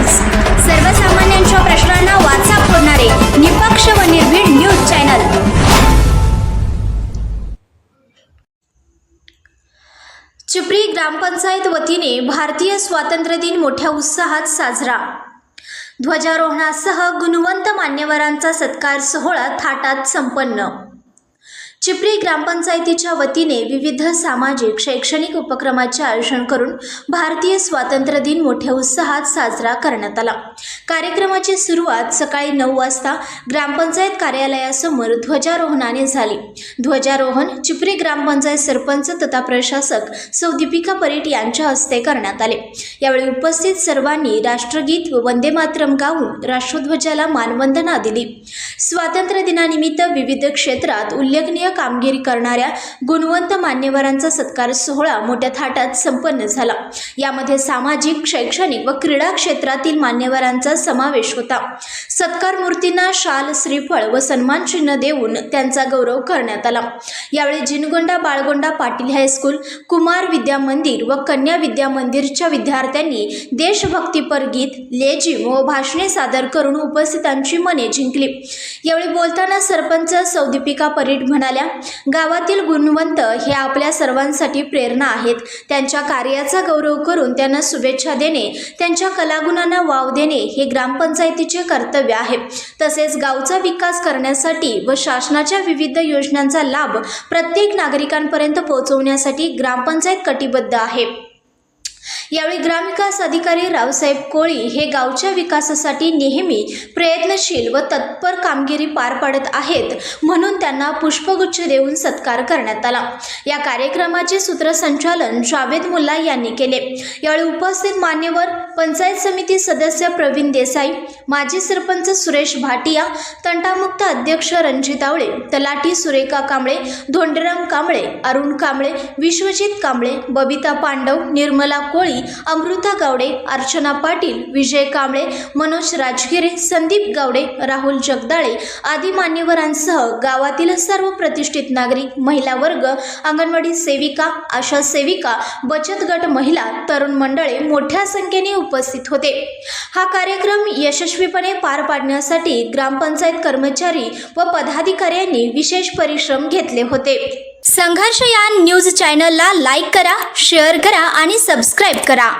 News, सर्वसामान्यांच्या प्रश्नांना वाचा फोडणारे निपक्ष व निर्भीड न्यूज चॅनल। चिपरी ग्रामपंचायत वतीने भारतीय स्वातंत्र्य दिन मोठ्या उत्साहात साजरा। ध्वजारोहणासह गुणवंत मान्यवरांचा सत्कार सोहळा थाटात संपन्न। चिपरी ग्रामपंचायतीच्या वतीने विविध सामाजिक शैक्षणिक उपक्रमाचे आयोजन करून भारतीय स्वातंत्र्य दिन मोठ्या उत्साहात साजरा करण्यात आला। कार्यक्रमाची सुरुवात सकाळी 9 वाजता ग्रामपंचायत कार्यालयासमोर ध्वजारोहणाने झाली। ध्वजारोहण चिपरी ग्रामपंचायत सरपंच तथा प्रशासक सौ दीपिका परीट यांच्या हस्ते करण्यात आले। यावेळी उपस्थित सर्वांनी राष्ट्रगीत व वंदे मातरम गाऊन राष्ट्रध्वजाला मानवंदना दिली। स्वातंत्र्य दिनानिमित्त विविध क्षेत्रात उल्लेखनीय कामगिरी करणाऱ्या गुणवंत मान्यवरांचा सत्कार सोहळा मोठ्या थाटात संपन्न झाला। यामध्ये सामाजिक, शैक्षणिक व क्रीडा क्षेत्रातील मान्यवरांचा समावेश होता। सत्कार मूर्तींना शाल, श्रीफळ व सन्मान चिन्ह देऊन त्यांचा गौरव करण्यात आला। यावेळी जिनगोंडा बाळगोंडा पाटील हायस्कूल, कुमार विद्या मंदिर व कन्या विद्या मंदिरच्या विद्यार्थ्यांनी देशभक्तीपर गीत, लेझिम व भाषणे सादर करून उपस्थितांची मने जिंकली। यावेळी बोलताना सरपंच सौ दीपिका परीट म्हणाल्या, गावातील गुणवंत हे आपल्या सर्वांसाठी प्रेरणा आहेत। त्यांच्या कार्याचा गौरव करून त्यांना शुभेच्छा देणे, त्यांच्या कलागुणांना वाव देणे हे ग्रामपंचायतीचे कर्तव्य आहे। तसेच गावचा विकास करण्यासाठी व शासनाच्या विविध योजनांचा लाभ प्रत्येक नागरिकांपर्यंत पोहोचवण्यासाठी ग्रामपंचायत कटिबद्ध आहे। यावेळी ग्रामविकास अधिकारी रावसाहेब कोळी हे गावच्या विकासासाठी नेहमी प्रयत्नशील व तत्पर कामगिरी पार पाडत आहेत, म्हणून त्यांना पुष्पगुच्छ देऊन सत्कार करण्यात आला। या कार्यक्रमाचे सूत्रसंचालन जावेद मुल्ला यांनी केले। यावेळी उपस्थित मान्यवर, पंचायत समिती सदस्य प्रवीण देसाई, माजी सरपंच सुरेश भाटिया, तंटामुक्त अध्यक्ष रणजित आवळे, तलाठी सुरेखा कांबळे, धोंडराम कांबळे, अरुण कांबळे, विश्वजित कांबळे, बबिता पांडव, निर्मला कोळी, अमृता गावडे, अर्चना पाटील, विजय कांबळे, मनोज राजगिरे, संदीप गावडे, राहुल जगदाळे आदी मान्यवरांसह गावातील सर्व प्रतिष्ठित नागरिक, महिला वर्ग, अंगणवाडी सेविका, आशा सेविका, बचत गट महिला, तरुण मंडळे मोठ्या संख्येने उपस्थित होते। हा कार्यक्रम यशस्वीपणे पार पाडण्यासाठी ग्रामपंचायत कर्मचारी व पदाधिकाऱ्यांनी विशेष परिश्रम घेतले होते। संघर्ष या न्यूज चॅनलला लाईक करा, शेअर करा आणि सबस्क्राईब करा।